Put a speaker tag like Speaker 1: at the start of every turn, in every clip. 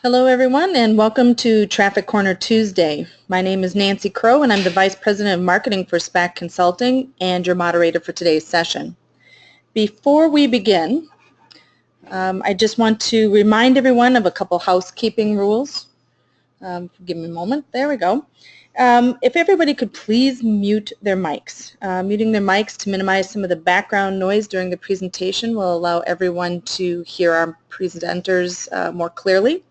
Speaker 1: Hello everyone and welcome to Traffic Corner Tuesday. My name is Nancy Crow and I'm the Vice President of Marketing for SPAC Consulting and your moderator for today's session. Before we begin, I just want to remind everyone of a couple housekeeping rules. Give me a moment. There we go. If everybody could please mute their mics. Muting their mics to minimize some of the background noise during the presentation will allow everyone to hear our presenters more clearly.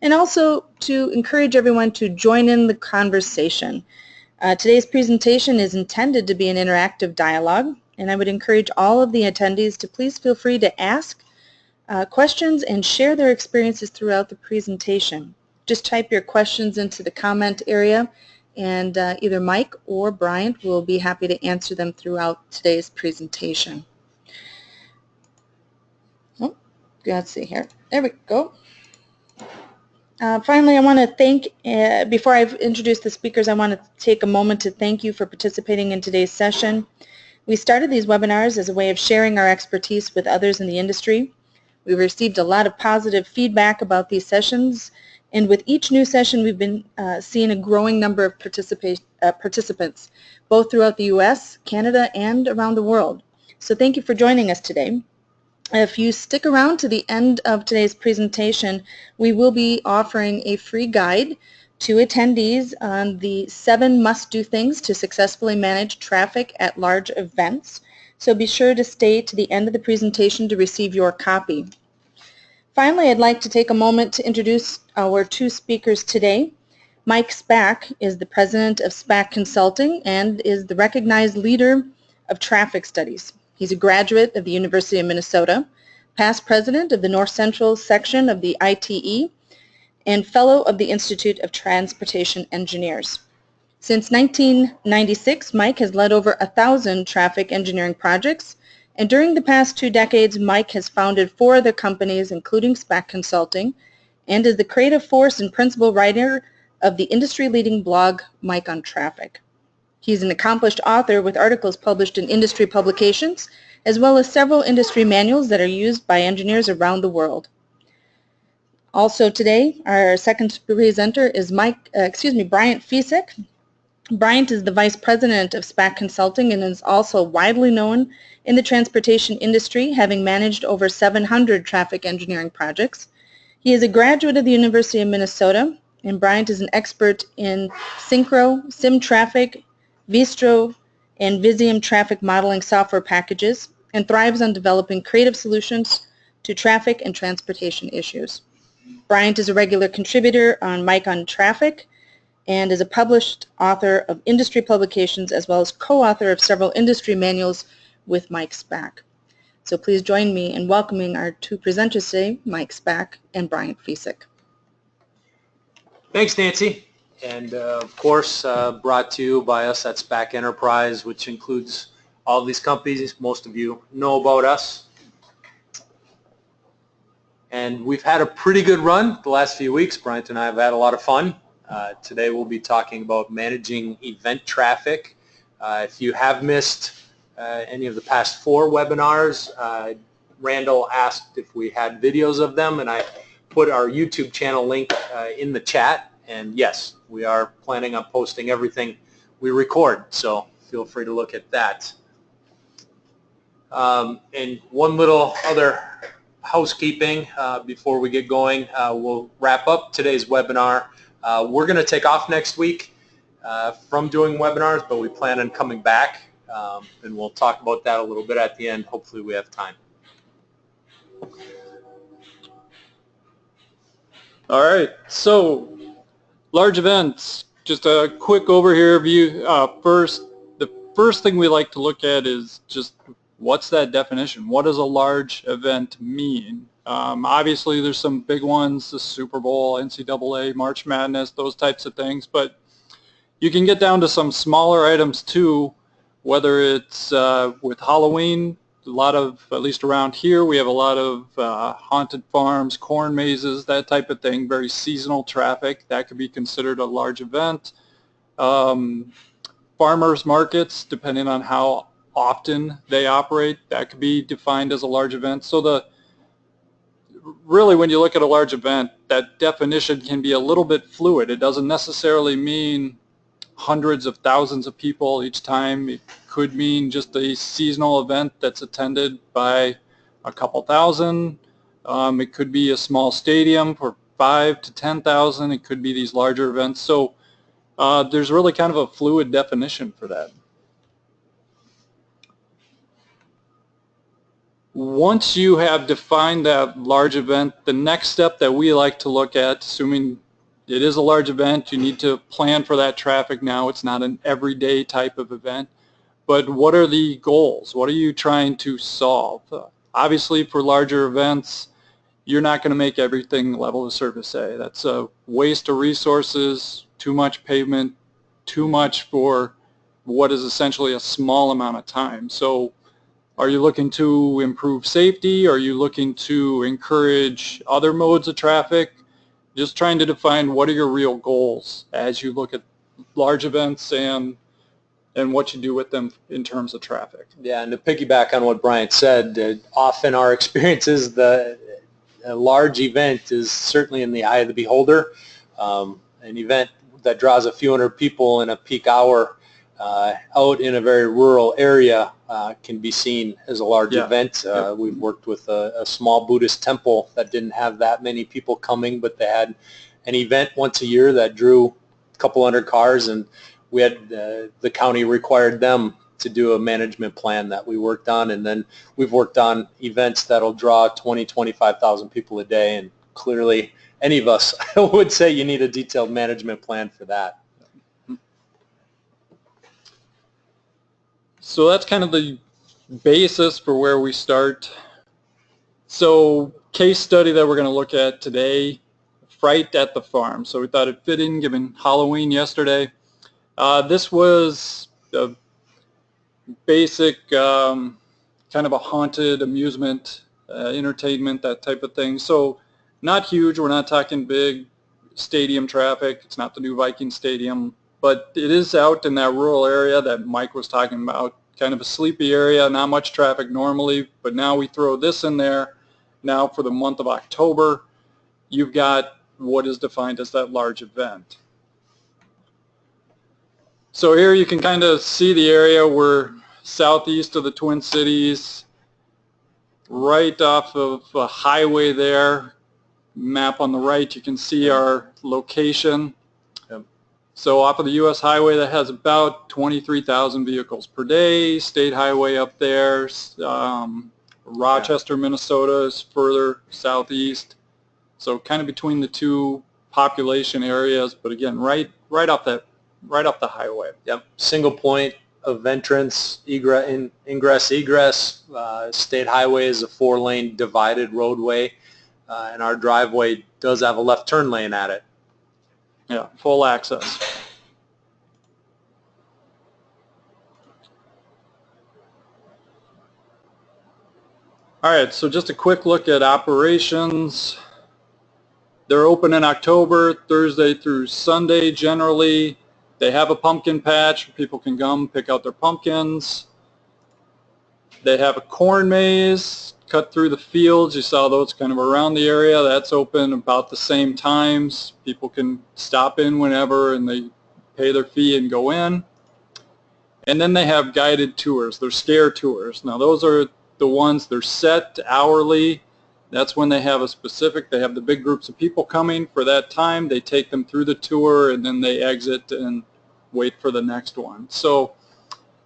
Speaker 1: And also to encourage everyone to join in the conversation. Today's presentation is intended to be an interactive dialogue, and I would encourage all of the attendees to please feel free to ask questions and share their experiences throughout the presentation. Just type your questions into the comment area, and either Mike or Bryant will be happy to answer them throughout today's presentation. Oh, let's see here. There we go. Finally, I want to thank, before I introduce the speakers, I want to take a moment to thank you for participating in today's session. We started these webinars as a way of sharing our expertise with others in the industry. We've received a lot of positive feedback about these sessions, and with each new session we've been seeing a growing number of participants, both throughout the U.S., Canada, and around the world. So thank you for joining us today. If you stick around to the end of today's presentation, we will be offering a free guide to attendees on the 7 must-do things to successfully manage traffic at large events. So be sure to stay to the end of the presentation to receive your copy. Finally, I'd like to take a moment to introduce our 2 speakers today. Mike Spack is the president of SPAC Consulting and is the recognized leader of traffic studies. He's a graduate of the University of Minnesota, past president of the North Central section of the ITE, and fellow of the Institute of Transportation Engineers. Since 1996, Mike has led over 1,000 traffic engineering projects, and during the past 2 decades, Mike has founded 4 other companies, including SPAC Consulting, and is the creative force and principal writer of the industry-leading blog, Mike on Traffic. He's an accomplished author with articles published in industry publications, as well as several industry manuals that are used by engineers around the world. Also today, our second presenter is Bryant Fiesick. Bryant is the Vice President of SPAC Consulting and is also widely known in the transportation industry, having managed over 700 traffic engineering projects. He is a graduate of the University of Minnesota, and Bryant is an expert in Synchro, SimTraffic, Vistro, and Visium traffic modeling software packages, and thrives on developing creative solutions to traffic and transportation issues. Bryant is a regular contributor on Mike on Traffic and is a published author of industry publications as well as co-author of several industry manuals with Mike Spack. So please join me in welcoming our 2 presenters today, Mike Spack and Bryant Fiesick.
Speaker 2: Thanks, Nancy. And of course, brought to you by us at SPAC Enterprise, which includes all of these companies. Most of you know about us. And we've had a pretty good run the last few weeks. Bryant and I have had a lot of fun. Today we'll be talking about managing event traffic. If you have missed any of the past 4 webinars, Randall asked if we had videos of them, and I put our YouTube channel link in the chat. And yes, we are planning on posting everything we record, so feel free to look at that. And one little other housekeeping before we get going. We'll wrap up today's webinar. We're going to take off next week from doing webinars, but we plan on coming back, and we'll talk about that a little bit at the end. Hopefully we have time.
Speaker 3: All right, so large events, just a quick overview. The first thing we like to look at is just what's that definition? What does a large event mean? Obviously there's some big ones, the Super Bowl, NCAA, March Madness, those types of things, but you can get down to some smaller items too, whether it's with Halloween. A lot of, at least around here, we have a lot of haunted farms, corn mazes, that type of thing, very seasonal traffic. That could be considered a large event. Farmers markets, depending on how often they operate, that could be defined as a large event. So really when you look at a large event, that definition can be a little bit fluid. It doesn't necessarily mean hundreds of thousands of people each time. It could mean just a seasonal event that's attended by a couple thousand. It could be a small stadium for 5 to 10,000. It could be these larger events. So there's really kind of a fluid definition for that. Once you have defined that large event, the next step that we like to look at, assuming it is a large event, you need to plan for that traffic now. It's not an everyday type of event. But what are the goals? What are you trying to solve? Obviously, for larger events, you're not going to make everything level of service A. That's a waste of resources, too much pavement, too much for what is essentially a small amount of time. So are you looking to improve safety? Are you looking to encourage other modes of traffic? Just trying to define what are your real goals as you look at large events and what you do with them in terms of traffic.
Speaker 2: Yeah, and to piggyback on what Bryant said, often our experience is a large event is certainly in the eye of the beholder. An event that draws a few hundred people in a peak hour out in a very rural area can be seen as a large event. We've worked with a small Buddhist temple that didn't have that many people coming, but they had an event once a year that drew a couple hundred cars, and we had the county required them to do a management plan that we worked on, and then we've worked on events that'll draw 20, 25,000 people a day, and clearly any of us would say you need a detailed management plan for that.
Speaker 3: So that's kind of the basis for where we start. So case study that we're going to look at today, Fright at the Farm. So we thought it fit in given Halloween yesterday. This was a basic kind of a haunted amusement, entertainment, that type of thing. So not huge. We're not talking big stadium traffic. It's not the new Viking Stadium. But it is out in that rural area that Mike was talking about, kind of a sleepy area, not much traffic normally, but now we throw this in there. Now for the month of October, you've got what is defined as that large event. So here you can kind of see the area. We're southeast of the Twin Cities, right off of a highway there. Map on the right, you can see our location. So off of the U.S. highway that has about 23,000 vehicles per day. State highway up there. Rochester, Minnesota is further southeast. So kind of between the two population areas, but again, right off the highway.
Speaker 2: Yep. Single point of entrance, ingress, egress. State highway is a 4-lane divided roadway, and our driveway does have a left turn lane at it.
Speaker 3: Yeah, full access. All right, so just a quick look at operations. They're open in October, Thursday through Sunday generally. They have a pumpkin patch where people can come pick out their pumpkins. They have a corn maze cut through the fields. You saw those kind of around the area. That's open about the same times. People can stop in whenever and they pay their fee and go in. And then they have guided tours. They're scare tours. Now those are the ones, they're set hourly. That's when they have they have the big groups of people coming for that time. They take them through the tour and then they exit and wait for the next one. So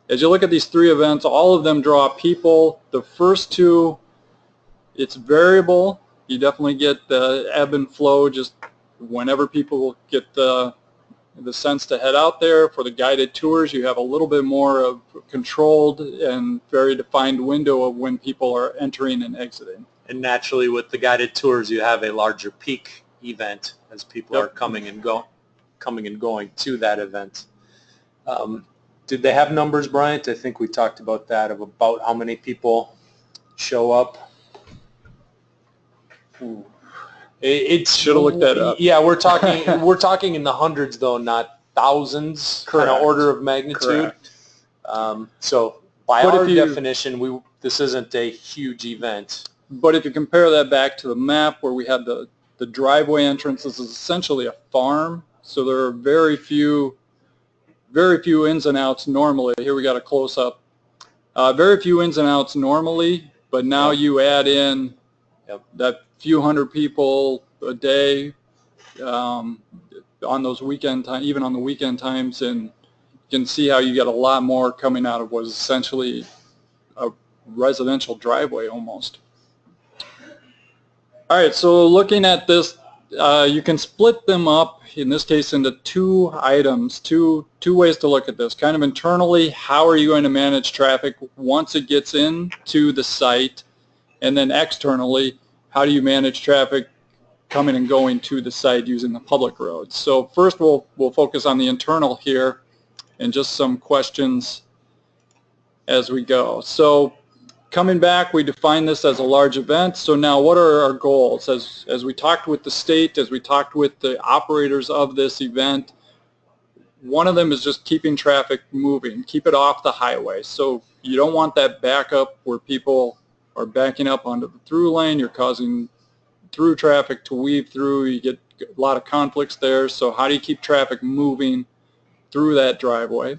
Speaker 3: as you look at these three events, all of them draw people. The first two, it's variable. You definitely get the ebb and flow just whenever people get the sense to head out there. For the guided tours, you have a little bit more of controlled and very defined window of when people are entering and exiting.
Speaker 2: And naturally with the guided tours, you have a larger peak event as people are coming and going to that event. Did they have numbers, Bryant? I think we talked about that, of about how many people show up. It
Speaker 3: should have looked that up.
Speaker 2: Yeah, we're talking in the hundreds though, not thousands.
Speaker 3: Correct.
Speaker 2: Kind of order of magnitude.
Speaker 3: Correct.
Speaker 2: So by our definition, this isn't a huge event.
Speaker 3: But if you compare that back to the map where we had the driveway entrance, this is essentially a farm, so there are very few ins and outs normally. Here we got a close-up. Very few ins and outs normally, but now you add in that few hundred people a day on those weekend time, even on the weekend times, and you can see how you get a lot more coming out of what is essentially a residential driveway almost. All right, so looking at this, you can split them up, in this case, into two items, two ways to look at this. Kind of internally, how are you going to manage traffic once it gets into the site? And then externally, how do you manage traffic coming and going to the site using the public roads? So first we'll focus on the internal here and just some questions as we go. So coming back, we define this as a large event. So now what are our goals? As we talked with the state, as we talked with the operators of this event, one of them is just keeping traffic moving, keep it off the highway. So you don't want that backup where people are backing up onto the through lane. You're causing through traffic to weave through. You get a lot of conflicts there. So how do you keep traffic moving through that driveway?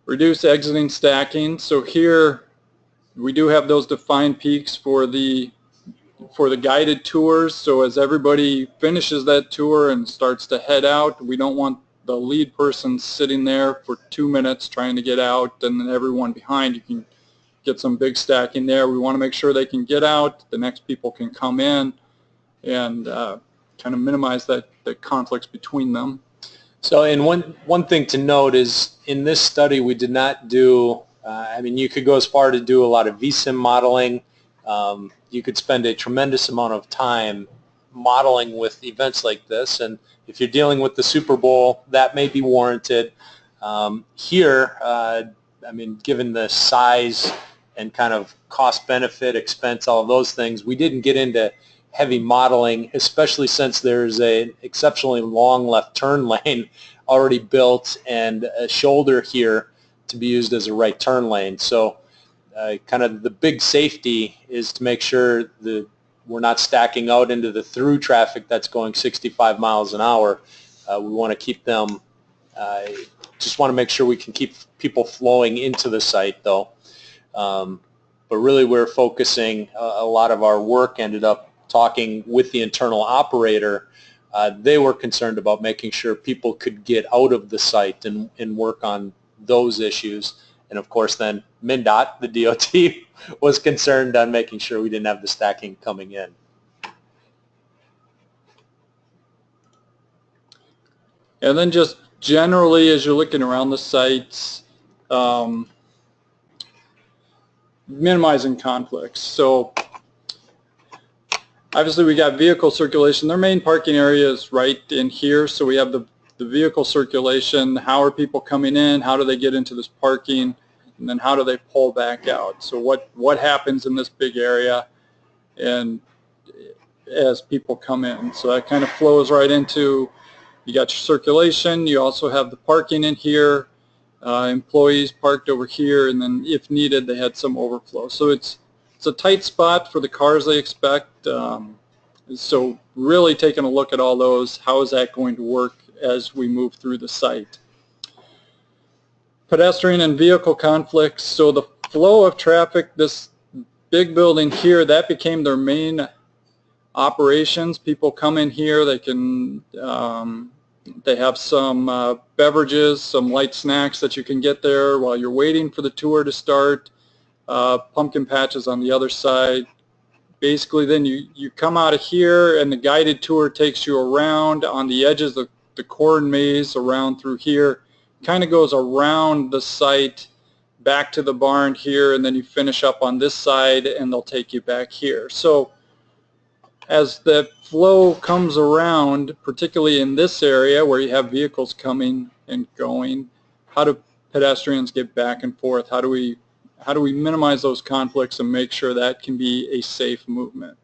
Speaker 3: Reduce exiting stacking. So here we do have those defined peaks for the guided tours. So as everybody finishes that tour and starts to head out, we don't want the lead person sitting there for 2 minutes trying to get out, and then everyone behind. You can get some big stacking there. We want to make sure they can get out, the next people can come in, and kind of minimize the conflicts between them.
Speaker 2: So, and one thing to note is in this study we did not do, I mean, you could go as far to do a lot of VSIM modeling. You could spend a tremendous amount of time modeling with events like this, and if you're dealing with the Super Bowl, that may be warranted. Here, I mean, given the size and kind of cost, benefit, expense, all of those things, we didn't get into heavy modeling, especially since there's an exceptionally long left turn lane already built and a shoulder here to be used as a right turn lane. So kind of the big safety is to make sure that we're not stacking out into the through traffic that's going 65 miles an hour. We want to keep them, just want to make sure we can keep people flowing into the site though. But really we're focusing, a lot of our work ended up talking with the internal operator. They were concerned about making sure people could get out of the site and work on those issues. And of course then MnDOT, the DOT, was concerned on making sure we didn't have the stacking coming in.
Speaker 3: And then just generally as you're looking around the sites, minimizing conflicts. So obviously we got vehicle circulation. Their main parking area is right in here, so we have the vehicle circulation. How are people coming in? How do they get into this parking? And then how do they pull back out? So what happens in this big area and as people come in? So that kind of flows right into, you got your circulation, you also have the parking in here, employees parked over here, and then if needed they had some overflow. So it's a tight spot for the cars they expect. So really taking a look at all those, how is that going to work as we move through the site? Pedestrian and vehicle conflicts. So the flow of traffic, this big building here, that became their main operations. People come in here, they can, they have some beverages, some light snacks that you can get there while you're waiting for the tour to start. Pumpkin patches on the other side. Basically then you come out of here and the guided tour takes you around on the edges of the corn maze around through here, kind of goes around the site back to the barn here, and then you finish up on this side and they'll take you back here. So as the flow comes around, particularly in this area where you have vehicles coming and going, how do pedestrians get back and forth? How do we minimize those conflicts and make sure that can be a safe movement?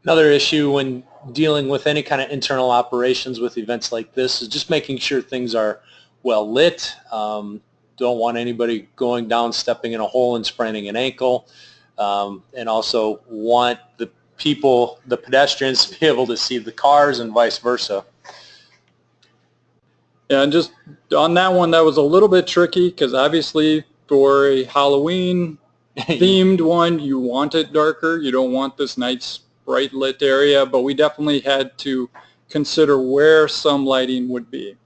Speaker 2: Another issue when dealing with any kind of internal operations with events like this is just making sure things are well lit. don't want anybody going down, stepping in a hole and spraining an ankle, and also want the people, the pedestrians, to be able to see the cars and vice versa.
Speaker 3: Yeah, and just on that one, that was a little bit tricky because obviously for a Halloween themed one, you want it darker. You don't want this nice bright lit area, but we definitely had to consider where some lighting would be.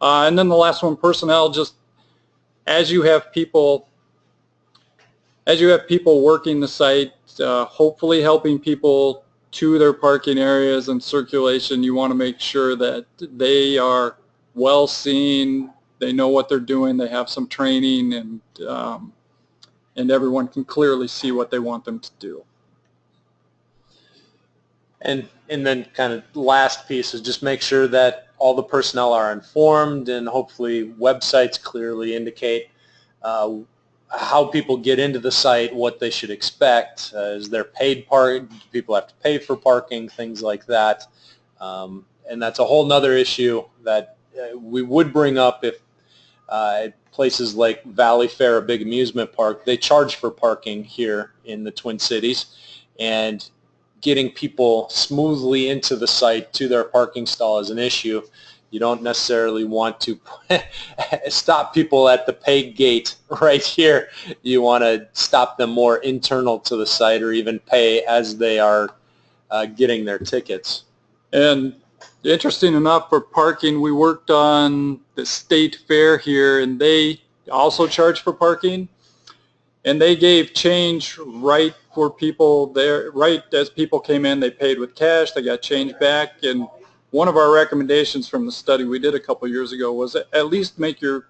Speaker 3: And then the last one, personnel, just as you have people working the site, hopefully helping people to their parking areas and circulation, you want to make sure that they are well seen, they know what they're doing, they have some training, and everyone can clearly see what they want them to do.
Speaker 2: And then kind of last piece is just make sure that all the personnel are informed, and hopefully websites clearly indicate how people get into the site, what they should expect. Is there paid parking? Do people have to pay for parking? Things like that. And that's a whole nother issue that we would bring up if places like Valley Fair, a big amusement park, they charge for parking here in the Twin Cities, and getting people smoothly into the site to their parking stall is an issue. You don't necessarily want to stop people at the pay gate right here. You want to stop them more internal to the site, or even pay as they are getting their tickets.
Speaker 3: And interesting enough, for parking, we worked on the state fair here, and they also charge for parking. And they gave change right for people there, right as people came in, they paid with cash, they got change back. And one of our recommendations from the study we did a couple years ago was at least make your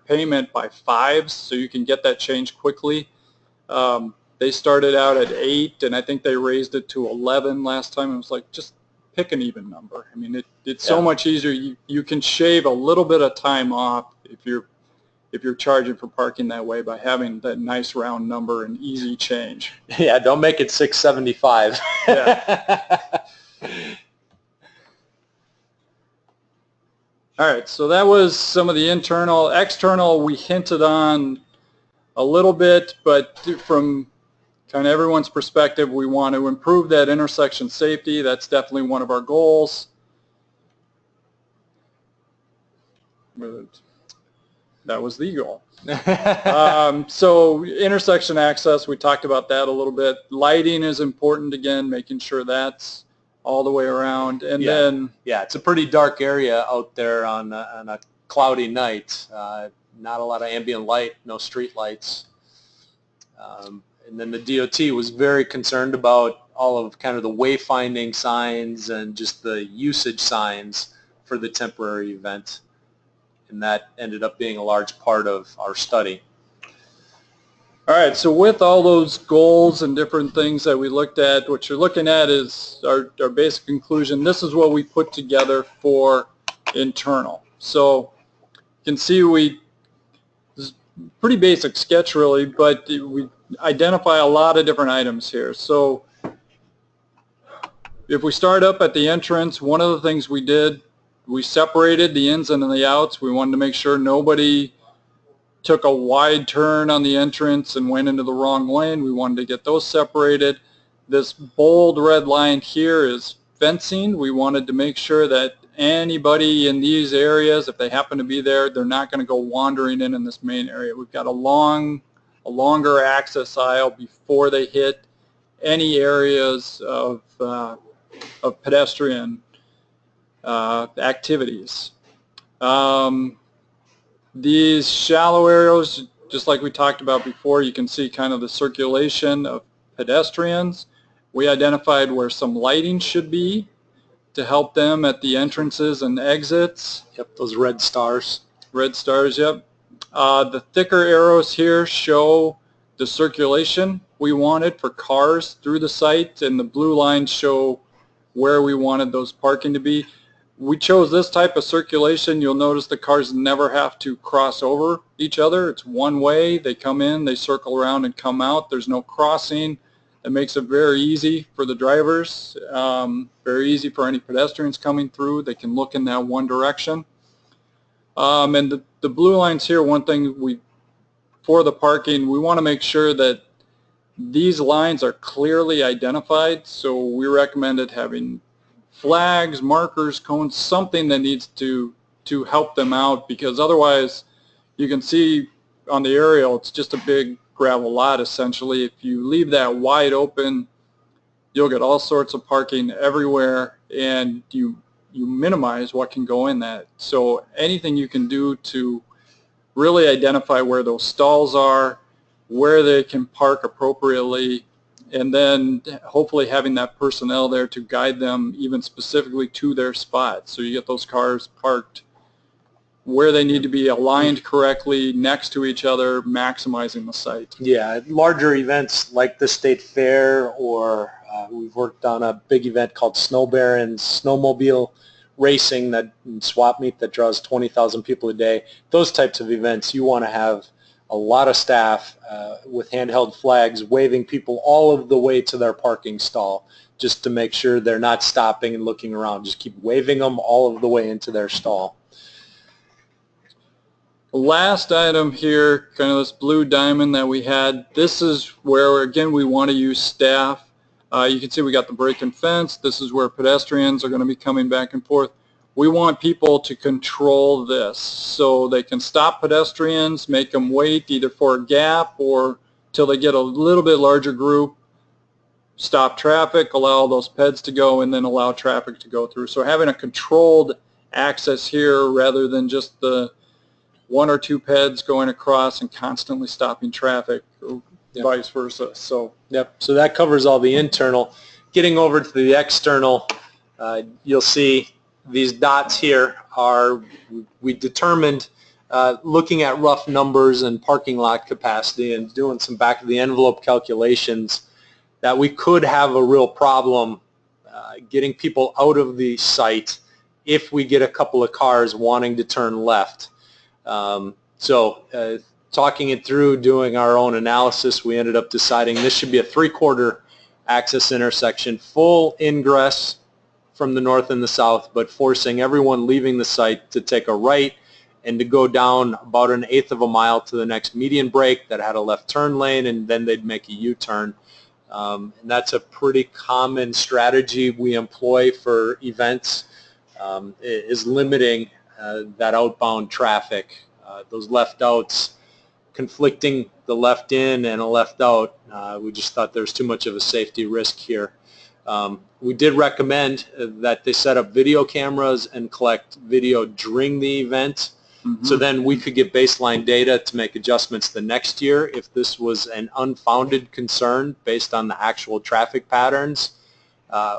Speaker 3: payment by fives so you can get that change quickly. They started out at 8, and I think they raised it to 11 last time. It was like, just pick an even number. I mean, it's so much easier. You can shave a little bit of time off if you're charging for parking that way by having that nice round number and easy change.
Speaker 2: Yeah, don't make it $6.75.
Speaker 3: Yeah. All right, so that was some of the internal. External, we hinted on a little bit, but from kind of everyone's perspective, we want to improve that intersection safety. That's definitely one of our goals. That was the goal. So intersection access, we talked about that a little bit. Lighting is important, again, making sure that's all the way around. And then
Speaker 2: it's a pretty dark area out there on a cloudy night. Not a lot of ambient light, no street lights. And then the DOT was very concerned about all of kind of the wayfinding signs and just the usage signs for the temporary event. And that ended up being a large part of our study.
Speaker 3: All right, so with all those goals and different things that we looked at, what you're looking at is our basic conclusion. This is what we put together for internal. So you can see this is a pretty basic sketch really, but we identify a lot of different items here. So if we start up at the entrance, one of the things we did, we separated the ins and the outs. We wanted to make sure nobody took a wide turn on the entrance and went into the wrong lane. We wanted to get those separated. This bold red line here is fencing. We wanted to make sure that anybody in these areas, if they happen to be there, they're not going to go wandering in this main area. We've got a longer access aisle before they hit any areas of pedestrian activities. These shallow areas, just like we talked about before, you can see kind of the circulation of pedestrians. We identified where some lighting should be to help them at the entrances and exits.
Speaker 2: Yep, those red stars.
Speaker 3: Red stars, yep. The thicker arrows here show the circulation we wanted for cars through the site, and the blue lines show where we wanted those parking to be. We chose this type of circulation. You'll notice the cars never have to cross over each other. It's one way. They come in, they circle around and come out. There's no crossing. It makes it very easy for the drivers, very easy for any pedestrians coming through. They can look in that one direction. And the blue lines here, one thing we for the parking, we want to make sure that these lines are clearly identified, so we recommended having flags, markers, cones, something that needs to help them out, because otherwise you can see on the aerial it's just a big gravel lot essentially. If you leave that wide open, you'll get all sorts of parking everywhere, and you minimize what can go in that. So anything you can do to really identify where those stalls are, where they can park appropriately, and then hopefully having that personnel there to guide them even specifically to their spot. So you get those cars parked where they need to be, aligned correctly next to each other, maximizing the site.
Speaker 2: Yeah, larger events like the State Fair, or we've worked on a big event called Snow Barons, snowmobile racing that swap meet that draws 20,000 people a day. Those types of events, you want to have a lot of staff with handheld flags waving people all of the way to their parking stall, just to make sure they're not stopping and looking around. Just keep waving them all of the way into their stall.
Speaker 3: Last item here, kind of this blue diamond that we had, this is where, again, we want to use staff. You can see we got the break and fence. This is where pedestrians are going to be coming back and forth. We want people to control this so they can stop pedestrians, make them wait either for a gap or till they get a little bit larger group, stop traffic, allow those peds to go, and then allow traffic to go through. So having a controlled access here rather than just the one or two peds going across and constantly stopping traffic, or vice versa. So
Speaker 2: so that covers all the internal. Getting over to the external, you'll see these dots here are, we determined, looking at rough numbers and parking lot capacity and doing some back of the envelope calculations, that we could have a real problem getting people out of the site if we get a couple of cars wanting to turn left. Talking it through, doing our own analysis, we ended up deciding this should be a 3/4 access intersection, full ingress from the north and the south, but forcing everyone leaving the site to take a right and to go down about 1/8 of a mile to the next median break that had a left turn lane, and then they'd make a U-turn. And that's a pretty common strategy we employ for events, is limiting that outbound traffic. Those left outs, conflicting the left in and a left out, we just thought there was too much of a safety risk here. We did recommend that they set up video cameras and collect video during the event, so then we could get baseline data to make adjustments the next year if this was an unfounded concern based on the actual traffic patterns.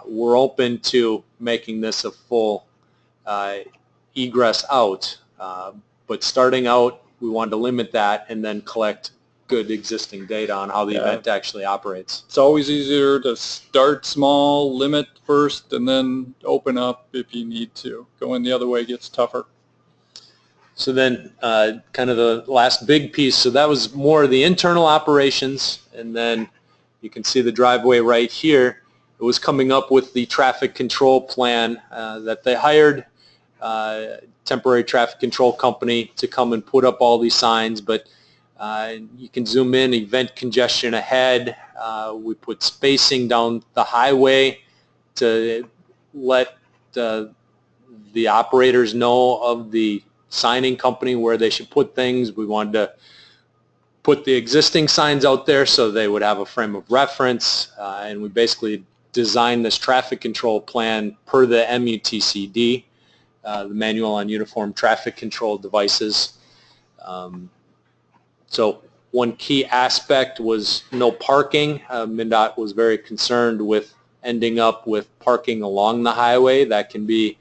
Speaker 2: We're open to making this a full egress out, but starting out, we wanted to limit that and then collect good existing data on how the event actually operates.
Speaker 3: it's always easier to start small, limit first, and then open up if you need to. Going the other way gets tougher.
Speaker 2: So then kind of the last big piece, so that was more of the internal operations, and then you can see the driveway right here. It was coming up with the traffic control plan that they hired temporary traffic control company to come and put up all these signs, but you can zoom in, event congestion ahead. We put spacing down the highway to let the operators know of the signing company where they should put things. We wanted to put the existing signs out there so they would have a frame of reference, and we basically designed this traffic control plan per the MUTCD, the Manual on Uniform Traffic Control Devices. So one key aspect was no parking. MnDOT was very concerned with ending up with parking along the highway. That can be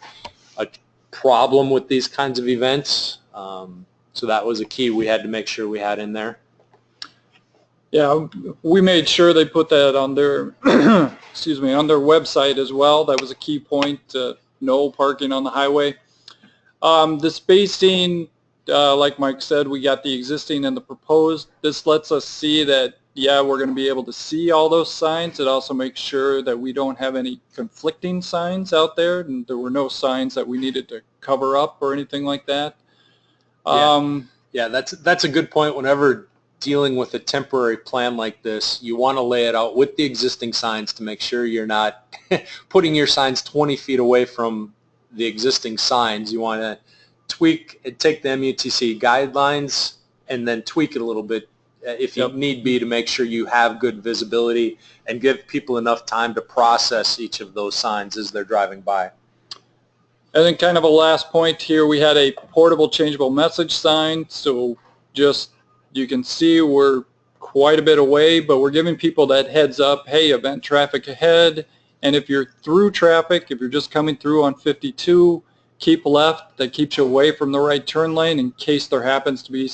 Speaker 2: a problem with these kinds of events. So that was a key we had to make sure we had in there.
Speaker 3: Yeah, we made sure they put that on their excuse me, on their website as well. That was a key point, no parking on the highway. The spacing, like Mike said, we got the existing and the proposed. This lets us see that, yeah, we're going to be able to see all those signs. It also makes sure that we don't have any conflicting signs out there, and there were no signs that we needed to cover up or anything like that.
Speaker 2: Yeah, that's a good point. Whenever dealing with a temporary plan like this, you want to lay it out with the existing signs to make sure you're not putting your signs 20 feet away from the existing signs. You want to tweak and take the MUTC guidelines and then tweak it a little bit if you need be to make sure you have good visibility and give people enough time to process each of those signs as they're driving by.
Speaker 3: And then kind of a last point here, we had a portable changeable message sign, so just you can see we're quite a bit away, but we're giving people that heads up, hey, event traffic ahead, and if you're through traffic, if you're just coming through on 52, keep left. That keeps you away from the right turn lane in case there happens to be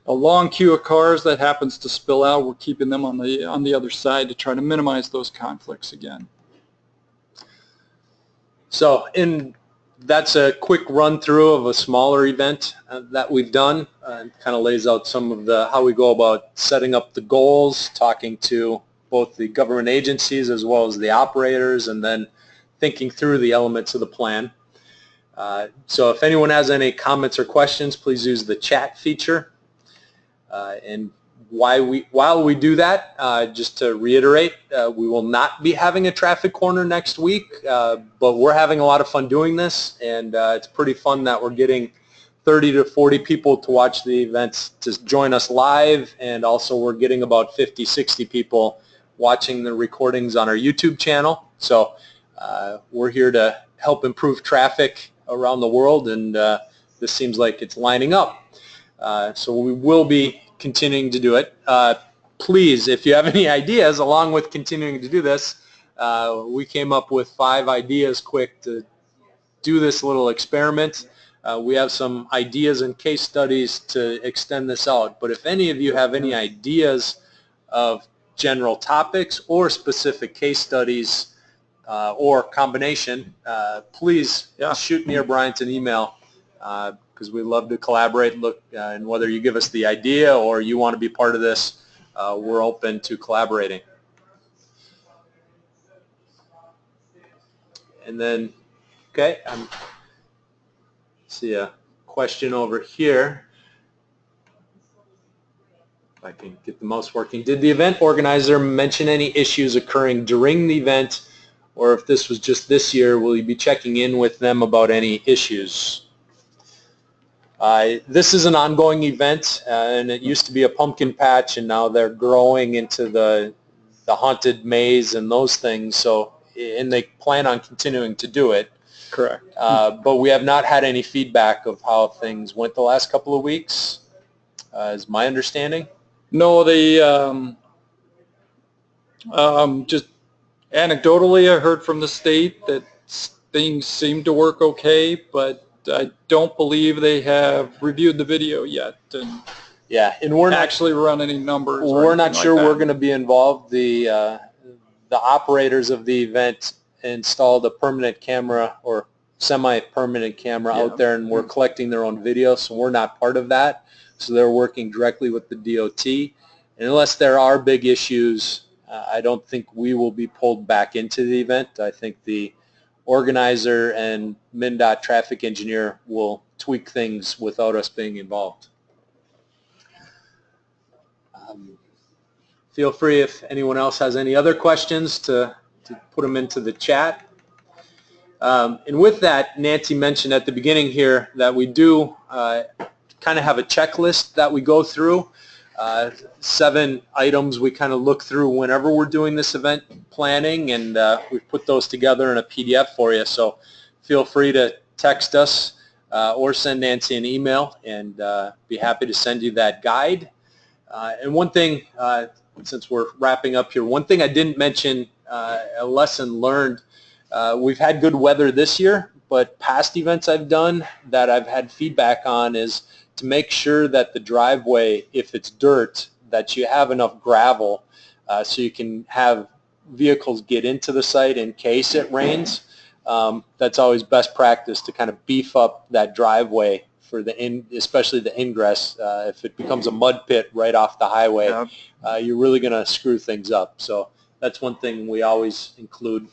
Speaker 3: a long queue of cars that happens to spill out. We're keeping them on the other side to try to minimize those conflicts again.
Speaker 2: So that's a quick run through of a smaller event that we've done. It kind of lays out some of how we go about setting up the goals, talking to both the government agencies as well as the operators, and then thinking through the elements of the plan. So if anyone has any comments or questions, please use the chat feature. And while we do that, just to reiterate, we will not be having a traffic corner next week, but we're having a lot of fun doing this, and it's pretty fun that we're getting 30 to 40 people to watch the events to join us live, and also we're getting about 50, 60 people watching the recordings on our YouTube channel. So we're here to help improve traffic around the world, and this seems like it's lining up. So we will be continuing to do it. Please, if you have any ideas along with continuing to do this, we came up with 5 ideas quick to do this little experiment. We have some ideas and case studies to extend this out, but if any of you have any ideas of general topics or specific case studies or combination, please shoot me or Bryant an email, because we love to collaborate. And whether you give us the idea or you want to be part of this, we're open to collaborating. And then, okay, see a question over here. If I can get the mouse working. Did the event organizer mention any issues occurring during the event, or if this was just this year, will you be checking in with them about any issues? This is an ongoing event, and it used to be a pumpkin patch, and now they're growing into the haunted maze and those things. So, and they plan on continuing to do it.
Speaker 3: Correct.
Speaker 2: But we have not had any feedback of how things went the last couple of weeks, is my understanding.
Speaker 3: No, they just anecdotally I heard from the state that things seem to work okay, but I don't believe they have reviewed the video yet, and
Speaker 2: and we're not
Speaker 3: actually run any numbers.
Speaker 2: We're not sure we're going to be involved. The operators of the event installed a permanent camera or semi-permanent camera out there, and we're collecting their own video, so we're not part of that. So they're working directly with the DOT, and unless there are big issues, I don't think we will be pulled back into the event. I think the organizer and MnDOT traffic engineer will tweak things without us being involved. Feel free, if anyone else has any other questions, to put them into the chat. And with that, Nancy mentioned at the beginning here that we do kind of have a checklist that we go through. 7 items we kind of look through whenever we're doing this event planning, and we've put those together in a PDF for you. So feel free to text us or send Nancy an email, and be happy to send you that guide. And one thing, since we're wrapping up here, one thing I didn't mention, a lesson learned, we've had good weather this year, but past events I've done that I've had feedback on is to make sure that the driveway, if it's dirt, that you have enough gravel so you can have vehicles get into the site in case it rains. That's always best practice, to kind of beef up that driveway for especially the ingress. If it becomes a mud pit right off the highway, you're really going to screw things up. So that's one thing we always include.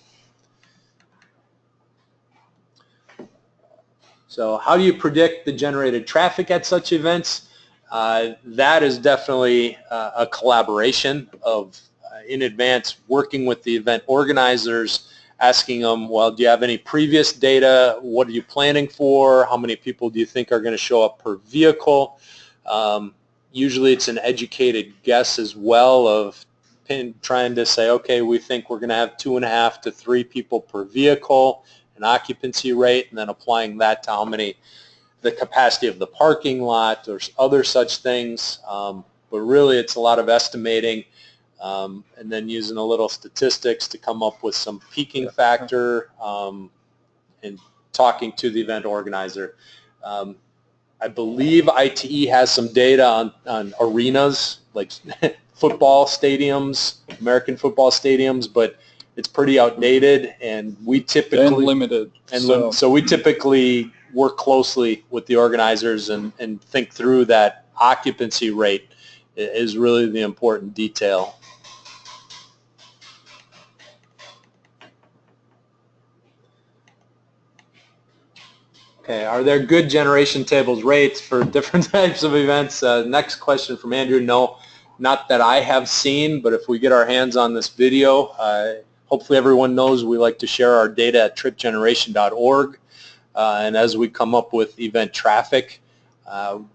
Speaker 2: So how do you predict the generated traffic at such events? That is definitely a collaboration of in advance working with the event organizers, asking them, well, do you have any previous data? What are you planning for? How many people do you think are going to show up per vehicle? Usually it's an educated guess as well of trying to say, okay, we think we're going to have 2.5 to 3 people per vehicle, an occupancy rate, and then applying that to how many, the capacity of the parking lot or other such things. But really it's a lot of estimating and then using a little statistics to come up with some peaking factor and talking to the event organizer. I believe ITE has some data on arenas, like football stadiums, American football stadiums, but it's pretty outdated, and we typically...
Speaker 3: And limited.
Speaker 2: And so we typically work closely with the organizers and think through that occupancy rate is really the important detail. Okay, are there good generation tables rates for different types of events? Next question from Andrew. No, not that I have seen, but if we get our hands on this video, hopefully everyone knows we like to share our data at tripgeneration.org. And as we come up with event traffic,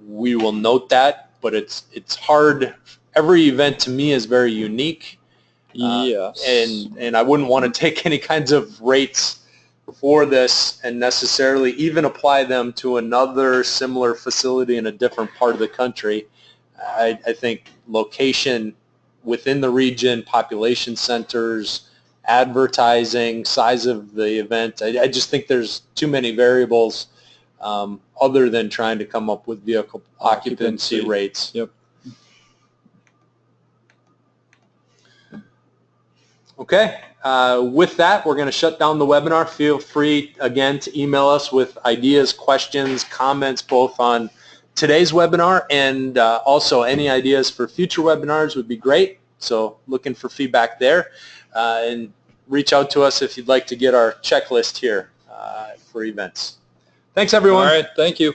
Speaker 2: we will note that, but it's hard. Every event to me is very unique.
Speaker 3: Yes.
Speaker 2: And I wouldn't want to take any kinds of rates for this and necessarily even apply them to another similar facility in a different part of the country. I think location within the region, population centers, advertising, size of the event, I just think there's too many variables other than trying to come up with vehicle occupancy rates.
Speaker 3: Yep.
Speaker 2: Okay, with that, we're going to shut down the webinar. Feel free, again, to email us with ideas, questions, comments, both on today's webinar and also any ideas for future webinars would be great. So looking for feedback there. And reach out to us if you'd like to get our checklist here for events. Thanks, everyone.
Speaker 3: All right, thank you.